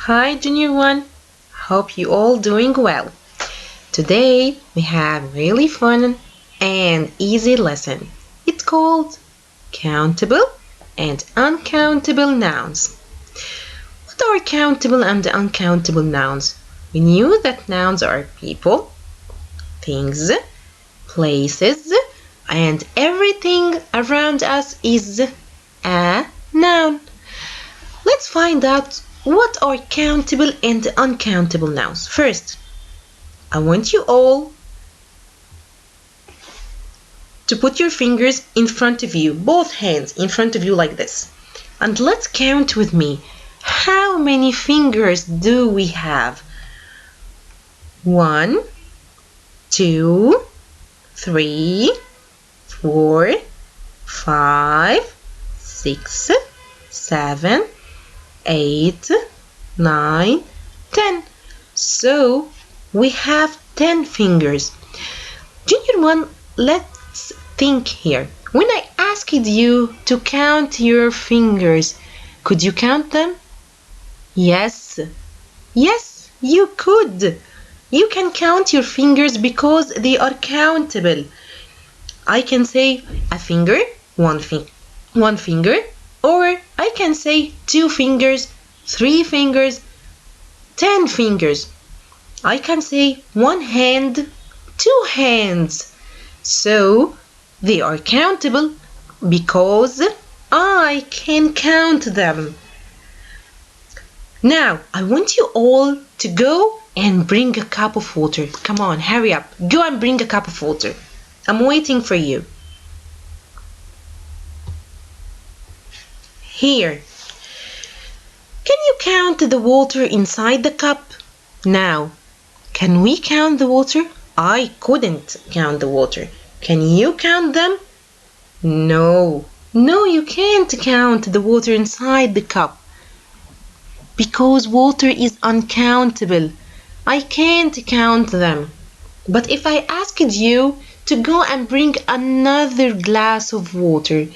Hi Junior 1, hope you all doing well. Today we have really fun and easy lesson. It's called countable and uncountable nouns. What are countable and uncountable nouns? We knew that nouns are people, things, places, and everything around us is a noun. Let's find out what are countable and uncountable nouns. First, I want you all to put your fingers in front of you, both hands in front of you like this. And let's count with me. How many fingers do we have? 1, 2, 3, 4, 5, 6, 7, 8, 9, 10. So we have 10 fingers. Junior 1, let's think here. When I asked you to count your fingers, could you count them? Yes, you could. You can count your fingers because they are countable. I can say a finger, one finger, or I can say 2 fingers, 3 fingers, 10 fingers. I can say 1 hand, 2 hands. So they are countable because I can count them. Now I want you all to go and bring a cup of water. Come on, hurry up. Go and bring a cup of water. I'm waiting for you. Here. Can you count the water inside the cup? Now, can we count the water? I couldn't count the water. Can you count them? No, you can't count the water inside the cup because water is uncountable. I can't count them. But if I asked you to go and bring another glass of water,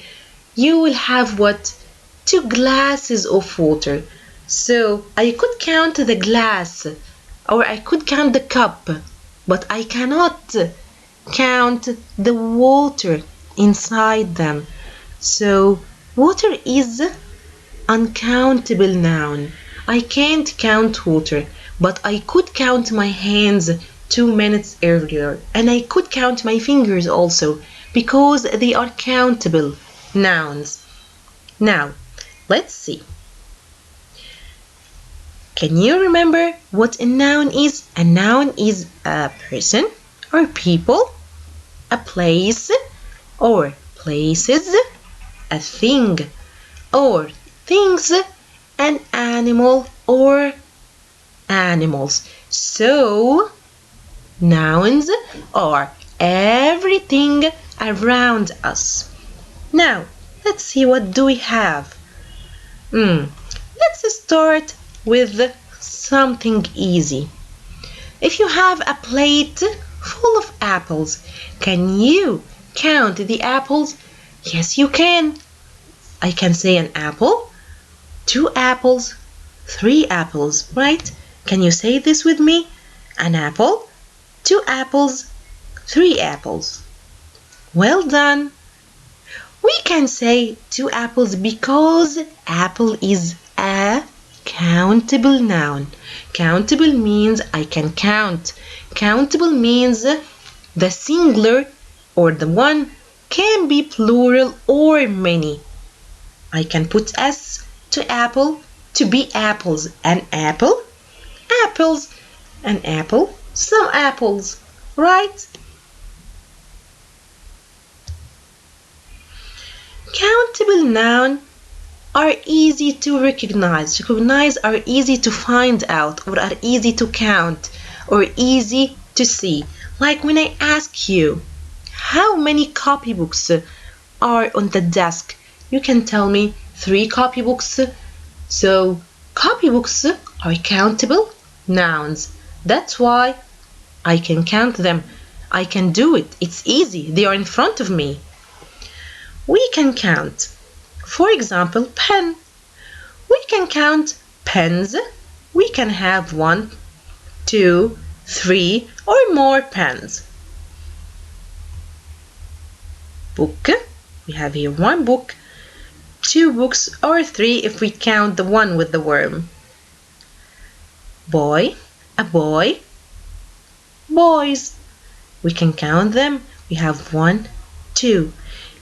you will have what? 2 glasses of water. So I could count the glass, or I could count the cup, but I cannot count the water inside them. So water is uncountable noun. I can't count water, but I could count my hands 2 minutes earlier, and I could count my fingers also because they are countable nouns. Now, let's see. Can you remember what a noun is? A noun is a person or people, a place or places, a thing or things, an animal or animals. So, nouns are everything around us. Now, let's see what do we have. Let's start with something easy. If you have a plate full of apples, can you count the apples? Yes, you can. I can say an apple, 2 apples, 3 apples, right? Can you say this with me? An apple, 2 apples, 3 apples. Well done. We can say 2 apples because apple is a countable noun. Countable means I can count. Countable means the singular or the one can be plural or many. I can put S to apple to be apples. An apple, apples, an apple, some apples, right? Countable nouns are easy to recognize. Are easy to find out, or are easy to count, or easy to see. Like when I ask you, how many copybooks are on the desk? You can tell me 3 copybooks. So copybooks are countable nouns. That's why I can count them. I can do it. It's easy. They are in front of me. We can count. For example, pen. We can count pens, we can have 1, 2, 3 or more pens. Book, we have here 1 book, 2 books, or 3 if we count the one with the worm. Boy, a boy, boys. We can count them. We have 1, 2.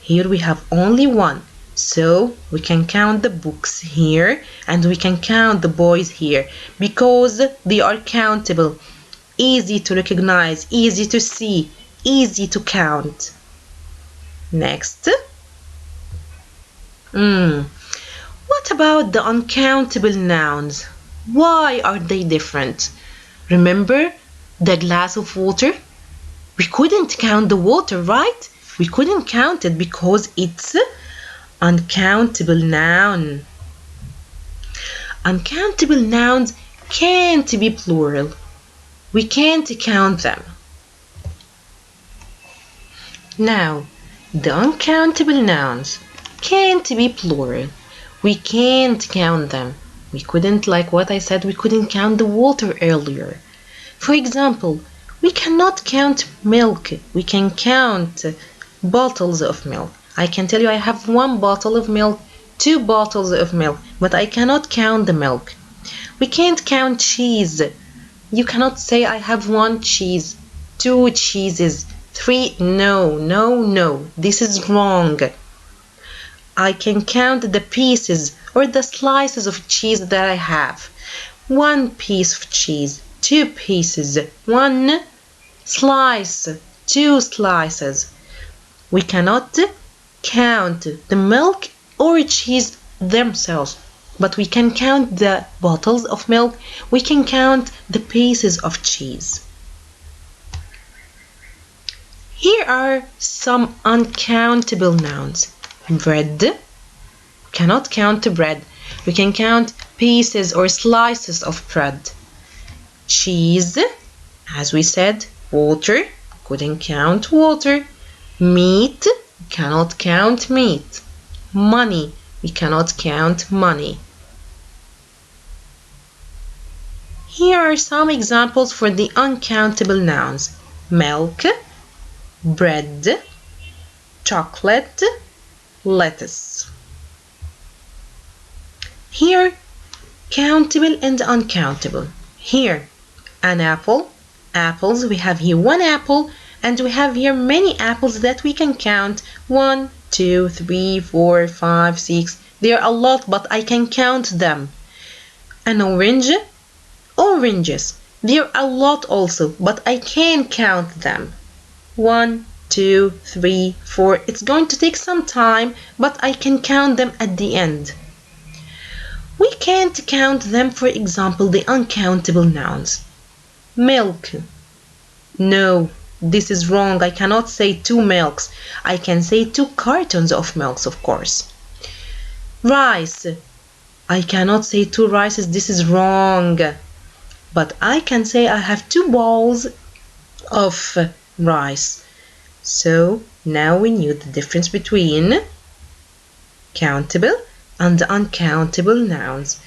Here we have only 1. So we can count the books here and we can count the boys here because they are countable. Easy to recognize, easy to see, easy to count. Next. What about the uncountable nouns? Why are they different? Remember the glass of water? We couldn't count the water, right? We couldn't count it because it's uncountable noun. Uncountable nouns can't be plural. We can't count them. Now, the uncountable nouns can't be plural. We can't count them. We couldn't, like what I said, we couldn't count the water earlier. For example, we cannot count milk. We can count bottles of milk. I can tell you I have 1 bottle of milk, 2 bottles of milk, but I cannot count the milk. We can't count cheese. You cannot say I have 1 cheese, 2 cheeses, 3. No. This is wrong. I can count the pieces or the slices of cheese that I have. 1 piece of cheese, 2 pieces, 1 slice, 2 slices. We cannot count the milk or cheese themselves, but we can count the bottles of milk. We can count the pieces of cheese. Here are some uncountable nouns. Bread, we cannot count the bread. We can count pieces or slices of bread. Cheese, as we said, water, couldn't count water. Meat, we cannot count meat. Money, we cannot count money. Here are some examples for the uncountable nouns. Milk, bread, chocolate, lettuce. Here, countable and uncountable. Here, an apple, apples, we have here 1 apple, and we have here many apples that we can count. 1, 2, 3, 4, 5, 6. There are a lot, but I can count them. An orange, oranges. There are a lot also, but I can count them. 1, 2, 3, 4. It's going to take some time, but I can count them at the end. We can't count them, for example, the uncountable nouns. Milk. No, this is wrong. I cannot say 2 milks. I can say 2 cartons of milks, of course. Rice. I cannot say 2 rices. This is wrong. But I can say I have 2 bowls of rice. So now we knew the difference between countable and uncountable nouns.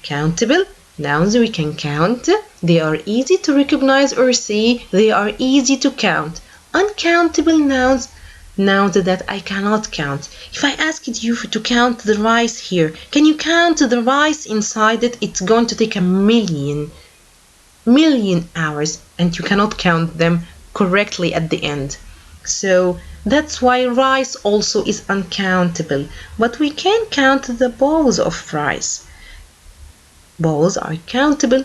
Countable nouns we can count. They are easy to recognize or see. They are easy to count. Uncountable nouns, nouns that I cannot count. If I asked you to count the rice here, can you count the rice inside it? It's going to take a million hours and you cannot count them correctly at the end. So that's why rice also is uncountable, but we can count the bowls of rice. Bowls are countable.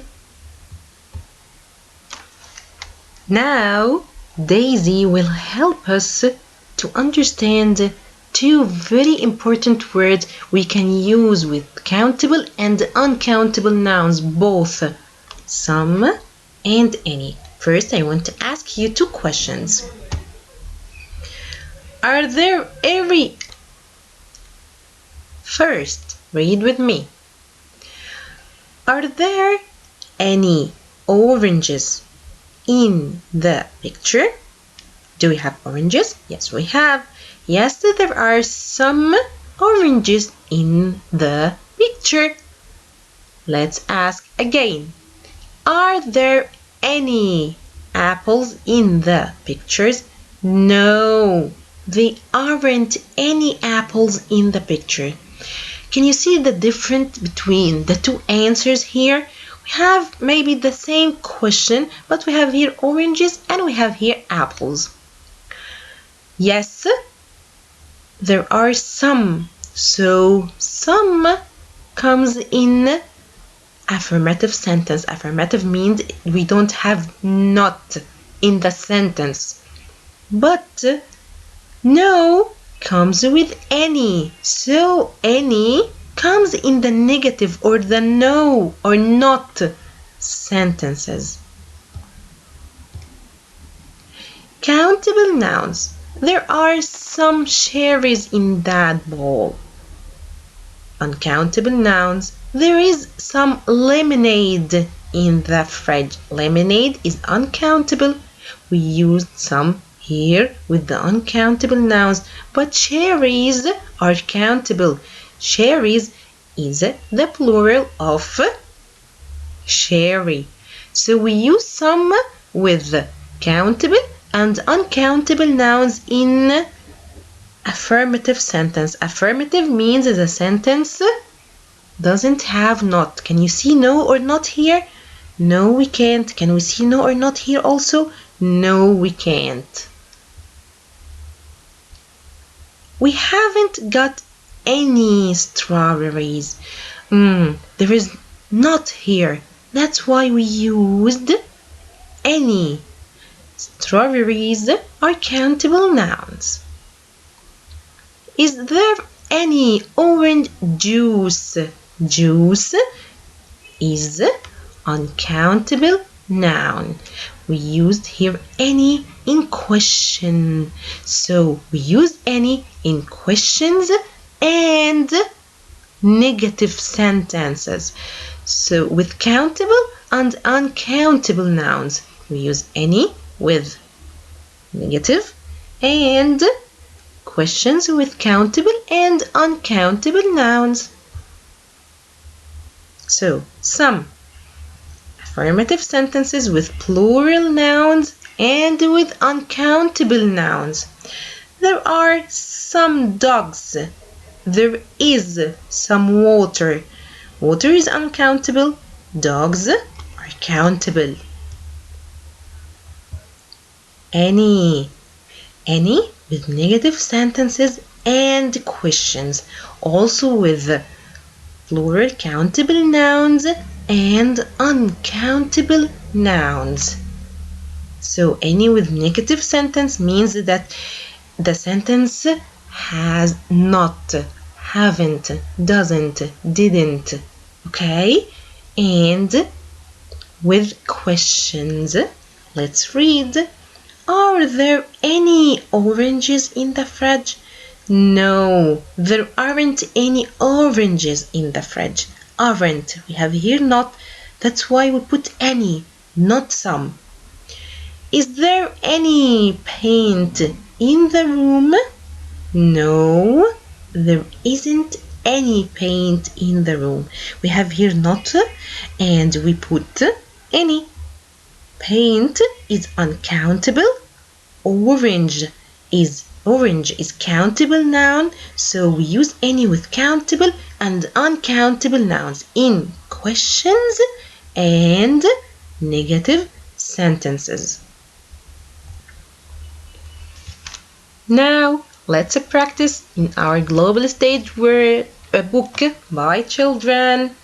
Now Daisy will help us to understand 2 very important words we can use with countable and uncountable nouns, both some and any. First, I want to ask you 2 questions. Are there every... First, read with me. Are there any oranges in the picture? Do we have oranges? Yes, we have. Yes, there are some oranges in the picture. let's ask again. Are there any apples in the pictures? No, there aren't any apples in the picture. Can you see the difference between the two answers here? We have maybe the same question, but we have here oranges and we have here apples. Yes, there are some. So some comes in affirmative sentence. Affirmative means we don't have not in the sentence. But no comes with any. So any comes in the negative or the no or not sentences. Countable nouns. There are some cherries in that bowl. Uncountable nouns. There is some lemonade in the fridge. Lemonade is uncountable. We used some here with the uncountable nouns, but cherries are countable. Cherries is the plural of cherry. So we use some with countable and uncountable nouns in affirmative sentence. Affirmative means the sentence doesn't have not. Can you see no or not here? No, we can't. Can we see no or not here also? No, we can't. We haven't got any strawberries. There is not here. That's why we used any. Strawberries are countable nouns. Is there any orange juice? Juice is uncountable noun. We used here any in question. So we use any in questions and negative sentences. So with countable and uncountable nouns, we use any with negative and questions with countable and uncountable nouns. So some affirmative sentences with plural nouns and with uncountable nouns. There are some dogs. There is some water. Water is uncountable. Dogs are countable. Any with negative sentences and questions. Also with plural countable nouns and uncountable nouns. So any with negative sentence means that the sentence has not, haven't, doesn't, didn't, okay? And with questions, let's read. Are there any oranges in the fridge? No, there aren't any oranges in the fridge. Aren't. We have here not. That's why we put any, not some. Is there any paint in the room? No, there isn't any paint in the room. We have here not and we put any. Paint is uncountable. Orange is countable noun, so we use any with countable and uncountable nouns in questions and negative sentences. Now let's practice in our global stage word book by children.